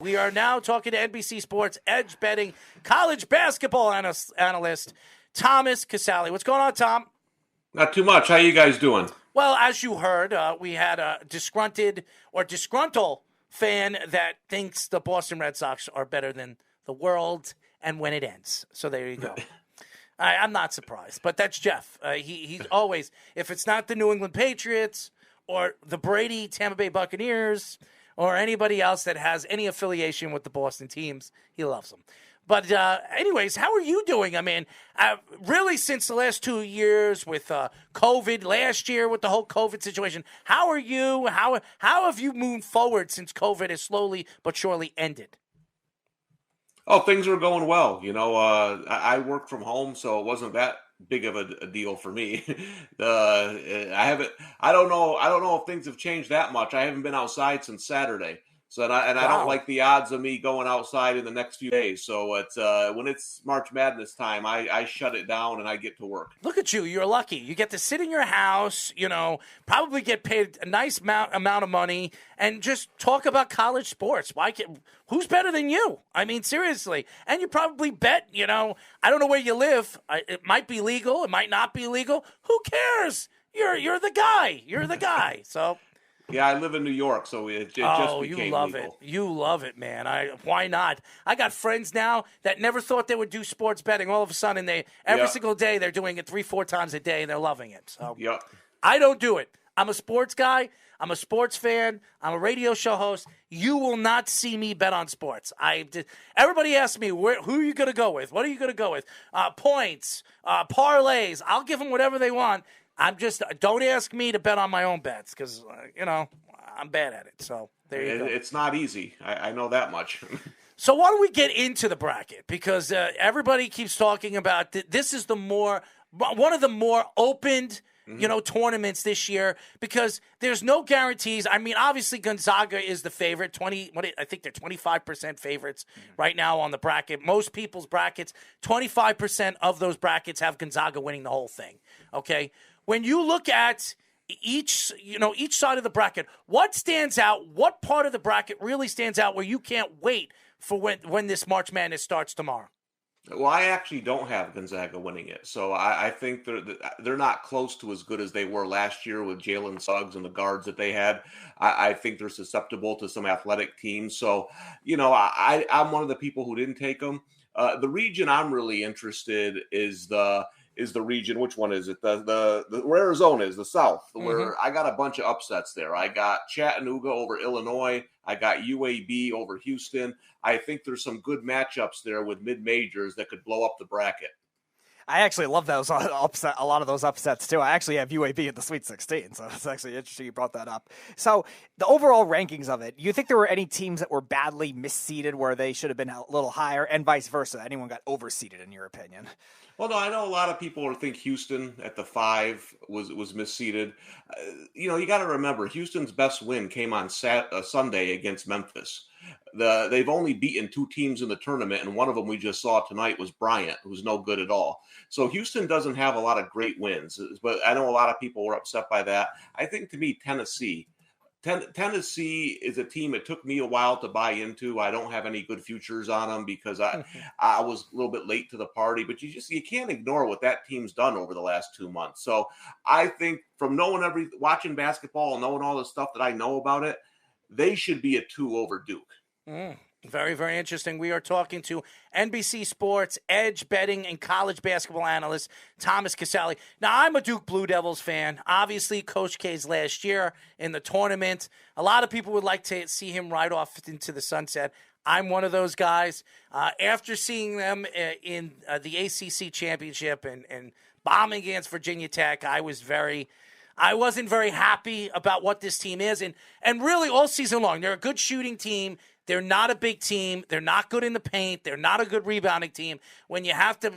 We are now talking to NBC Sports edge betting college basketball analyst Thomas Casale. What's going on, Tom? Not too much. How you guys doing? Well, as you heard, we had a disgruntled fan that thinks the Boston Red Sox are better than the world and when it ends. So there you go. I'm not surprised, but that's Jeff. He's always, if it's not the New England Patriots or the Brady Tampa Bay Buccaneers or anybody else that has any affiliation with the Boston teams, he loves them. But anyways, how are you doing? I mean, really since the last 2 years with COVID, last year with the whole COVID situation, how are you? How have you moved forward since COVID has slowly but surely ended? Oh, things are going well. I work from home, so it wasn't that big of a deal for me. I don't know if things have changed that much. I haven't been outside since Saturday. So I don't like the odds of me going outside in the next few days. So it's when it's March Madness time, I shut it down and I get to work. Look at you. You're lucky. You get to sit in your house, probably get paid a nice amount of money and just talk about college sports. Who's better than you? I mean, seriously. And you probably bet, I don't know where you live. It might be legal. It might not be legal. Who cares? You're the guy. You're the guy. So. Yeah, I live in New York, so it just became you love legal. it. You love it, man. Why not? I got friends now that never thought they would do sports betting. All of a sudden, every single day they're doing it 3-4 times a day, and they're loving it. So I don't do it. I'm a sports guy. I'm a sports fan. I'm a radio show host. You will not see me bet on sports. Everybody asks me, who are you going to go with? What are you going to go with? Points, parlays. I'll give them whatever they want. Don't ask me to bet on my own bets because, I'm bad at it. So there you go. It's not easy. I know that much. So why don't we get into the bracket? Because everybody keeps talking about this is one of the more opened, tournaments this year because there's no guarantees. I mean, obviously Gonzaga is the favorite. I think they're 25% favorites right now on the bracket. Most people's brackets, 25% of those brackets have Gonzaga winning the whole thing. Okay. When you look at each side of the bracket, what stands out? What part of the bracket really stands out where you can't wait for when this March Madness starts tomorrow? Well, I actually don't have Gonzaga winning it, so I think they're not close to as good as they were last year with Jalen Suggs and the guards that they had. I think they're susceptible to some athletic teams. So, I'm one of the people who didn't take them. The region I'm really interested is the region. Which one is it? The where Arizona is, the South, where I got a bunch of upsets there. I got Chattanooga over Illinois. I got UAB over Houston. I think there's some good matchups there with mid-majors that could blow up the bracket. I actually love those a lot of those upsets too. I actually have UAB in the Sweet 16, so it's actually interesting you brought that up. So the overall rankings of it, you think there were any teams that were badly misseeded where they should have been a little higher, and vice versa? Anyone got overseeded in your opinion? Well, no, I know a lot of people think Houston at the 5 was misseeded. You got to remember, Houston's best win came on Sunday against Memphis. They've only beaten 2 teams in the tournament, and one of them we just saw tonight was Bryant, who's no good at all. So Houston doesn't have a lot of great wins, but I know a lot of people were upset by that. I think, to me, Tennessee is a team it took me a while to buy into. I don't have any good futures on them because I was a little bit late to the party, but you can't ignore what that team's done over the last 2 months. So I think from watching basketball and knowing all the stuff that I know about it, they should be a 2 over Duke. Very, very interesting. We are talking to NBC Sports edge betting and college basketball analyst Thomas Casale. Now, I'm a Duke Blue Devils fan. Obviously, Coach K's last year in the tournament. A lot of people would like to see him ride off into the sunset. I'm one of those guys. After seeing them in the ACC championship and bombing against Virginia Tech, I wasn't very happy about what this team is. And really, all season long, they're a good shooting team. They're not a big team. They're not good in the paint. They're not a good rebounding team. When you have to,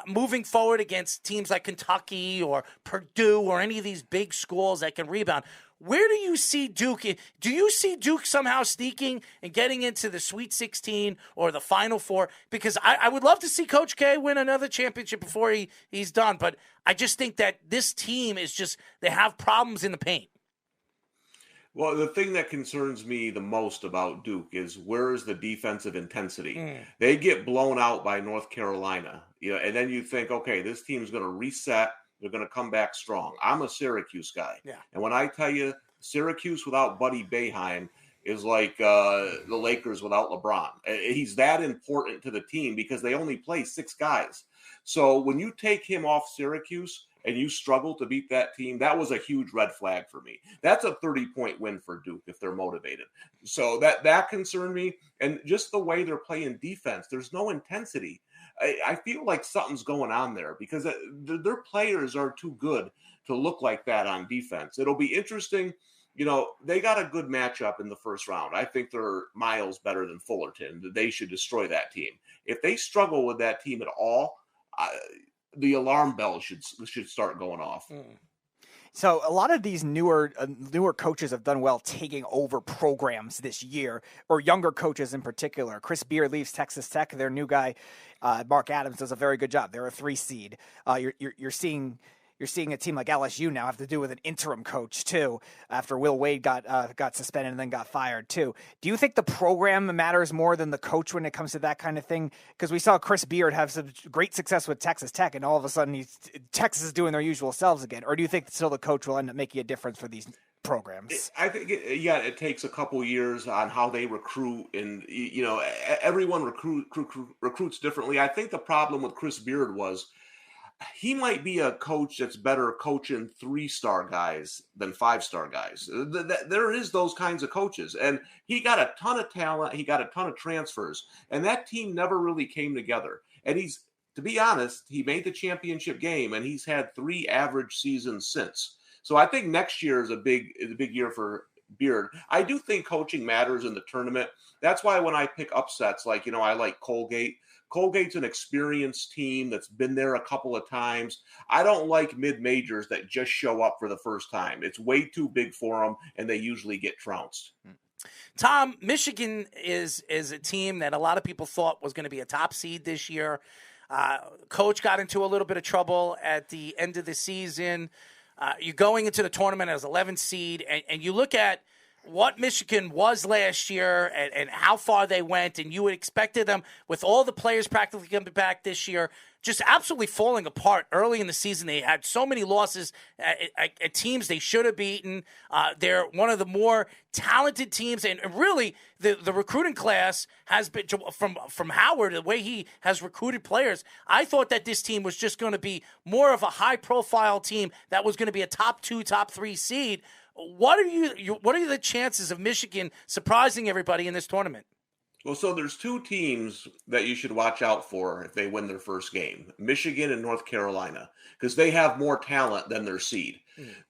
moving forward against teams like Kentucky or Purdue or any of these big schools that can rebound, where do you see Duke? Do you see Duke somehow sneaking and getting into the Sweet 16 or the Final Four? Because I would love to see Coach K win another championship before he's done. But I just think that this team they have problems in the paint. Well, the thing that concerns me the most about Duke is where is the defensive intensity? They get blown out by North Carolina, and then you think, okay, this team's going to reset. They're going to come back strong. I'm a Syracuse guy. Yeah. And when I tell you Syracuse without Buddy Boeheim is like the Lakers without LeBron. He's that important to the team because they only play 6 guys. So when you take him off Syracuse and you struggle to beat that team, that was a huge red flag for me. That's a 30-point win for Duke if they're motivated. So that concerned me. And just the way they're playing defense, there's no intensity. I feel like something's going on there because their players are too good to look like that on defense. It'll be interesting. They got a good matchup in the first round. I think they're miles better than Fullerton. They should destroy that team. If they struggle with that team at all, the alarm bell should start going off. So a lot of these newer coaches have done well taking over programs this year, or younger coaches in particular. Chris Beard leaves Texas Tech. Their new guy, Mark Adams, does a very good job. They're a 3 seed. You're seeing a team like LSU now have to do with an interim coach too, after Will Wade got suspended and then got fired too. Do you think the program matters more than the coach when it comes to that kind of thing? Because we saw Chris Beard have some great success with Texas Tech, and all of a sudden Texas is doing their usual selves again. Or do you think still the coach will end up making a difference for these programs? I think it takes a couple years on how they recruit, and everyone recruits differently. I think the problem with Chris Beard was he might be a coach that's better coaching 3-star guys than 5-star guys. There is those kinds of coaches, and he got a ton of talent. He got a ton of transfers, and that team never really came together. And to be honest, he made the championship game, and he's had 3 average seasons since. So I think next year is a big year for Beard. I do think coaching matters in the tournament. That's why when I pick upsets, I like Colgate. Colgate's an experienced team that's been there a couple of times. I don't like mid-majors that just show up for the first time. It's way too big for them, and they usually get trounced. Tom, Michigan is a team that a lot of people thought was going to be a top seed this year. Coach got into a little bit of trouble at the end of the season. You're going into the tournament as 11th seed, and you look at what Michigan was last year and how far they went, and you would expected them, with all the players practically coming back this year, just absolutely falling apart early in the season. They had so many losses at teams they should have beaten. They're one of the more talented teams, and really the recruiting class has been from Howard, the way he has recruited players. I thought that this team was just going to be more of a high-profile team that was going to be a top 2, top 3 seed. What are the chances of Michigan surprising everybody in this tournament? Well, so there's 2 teams that you should watch out for if they win their first game, Michigan and North Carolina, because they have more talent than their seed.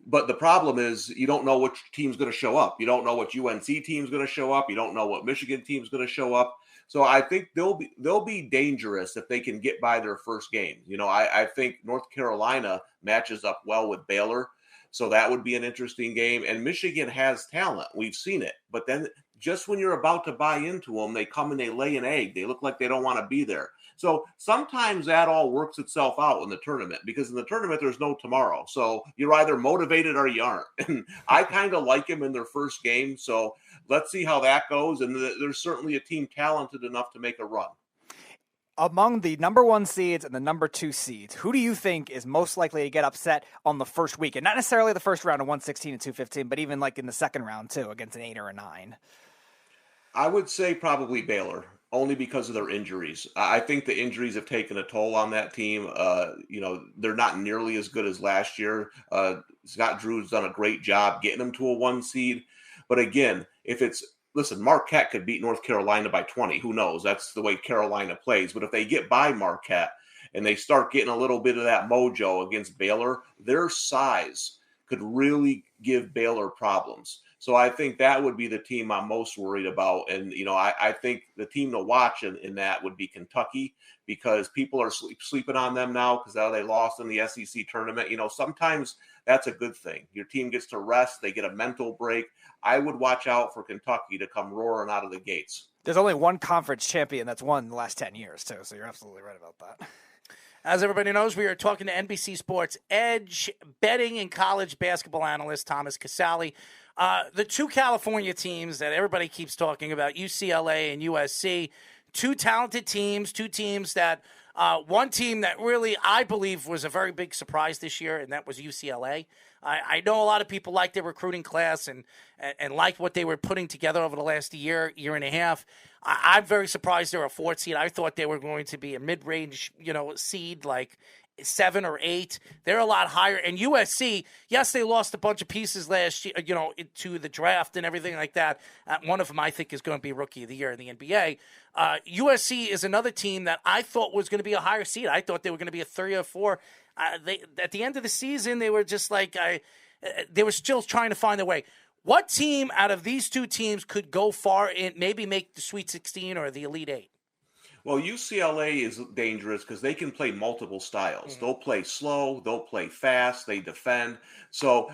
But the problem is you don't know which team's going to show up. You don't know what UNC team's going to show up. You don't know what Michigan team's going to show up. So I think they'll be dangerous if they can get by their first game. I think North Carolina matches up well with Baylor. So that would be an interesting game. And Michigan has talent. We've seen it. But then just when you're about to buy into them, they come and they lay an egg. They look like they don't want to be there. So sometimes that all works itself out in the tournament, because in the tournament, there's no tomorrow. So you're either motivated or you aren't. And I kind of like them in their first game. So let's see how that goes. And there's certainly a team talented enough to make a run. Among the number 1 seeds and the number 2 seeds, who do you think is most likely to get upset on the first weekend? Not necessarily the first round of 116 and 215, but even like in the second round too, against an 8 or a 9. I would say probably Baylor, only because of their injuries. I think the injuries have taken a toll on that team. They're not nearly as good as last year. Scott Drew's done a great job getting them to a 1 seed. But again, listen, Marquette could beat North Carolina by 20. Who knows? That's the way Carolina plays. But if they get by Marquette and they start getting a little bit of that mojo against Baylor, their size could really give Baylor problems. So I think that would be the team I'm most worried about. And, I think the team to watch in that would be Kentucky, because people are sleeping on them now because they lost in the SEC tournament. Sometimes that's a good thing. Your team gets to rest. They get a mental break. I would watch out for Kentucky to come roaring out of the gates. There's only one conference champion that's won in the last 10 years, too, so you're absolutely right about that. As everybody knows, we are talking to NBC Sports Edge betting and college basketball analyst Thomas Casale. The two California teams that everybody keeps talking about, UCLA and USC, two talented teams, two teams that one team that really I believe was a very big surprise this year, and that was UCLA. I know a lot of people like their recruiting class and liked what they were putting together over the last year and a half. I'm very surprised they're a 4th seed. I thought they were going to be a mid-range, seed like 7 or 8. They're a lot higher. And USC, yes, they lost a bunch of pieces last year, to the draft and everything like that. One of them, I think, is going to be Rookie of the Year in the NBA. USC is another team that I thought was going to be a higher seed. I thought they were going to be a 3 or 4. At the end of the season, they were just like they were still trying to find their way. What team out of these two teams could go far and maybe make the Sweet 16 or the Elite 8? Well, UCLA is dangerous because they can play multiple styles. They'll play slow, they'll play fast, they defend. So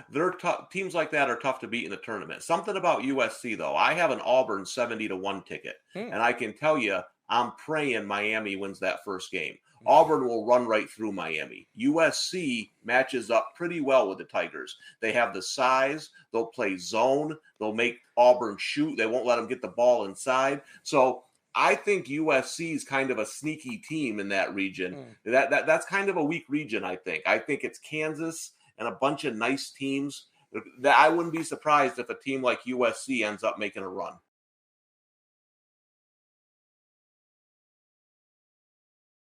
teams like that are tough to beat in the tournament. Something about USC, though. I have an Auburn 70-1 ticket, and I can tell you, I'm praying Miami wins that first game. Auburn will run right through Miami. USC matches up pretty well with the Tigers. They have the size. They'll play zone. They'll make Auburn shoot. They won't let them get the ball inside. So I think USC is kind of a sneaky team in that region. That's kind of a weak region, I think. I think it's Kansas and a bunch of nice teams. I wouldn't be surprised if a team like USC ends up making a run.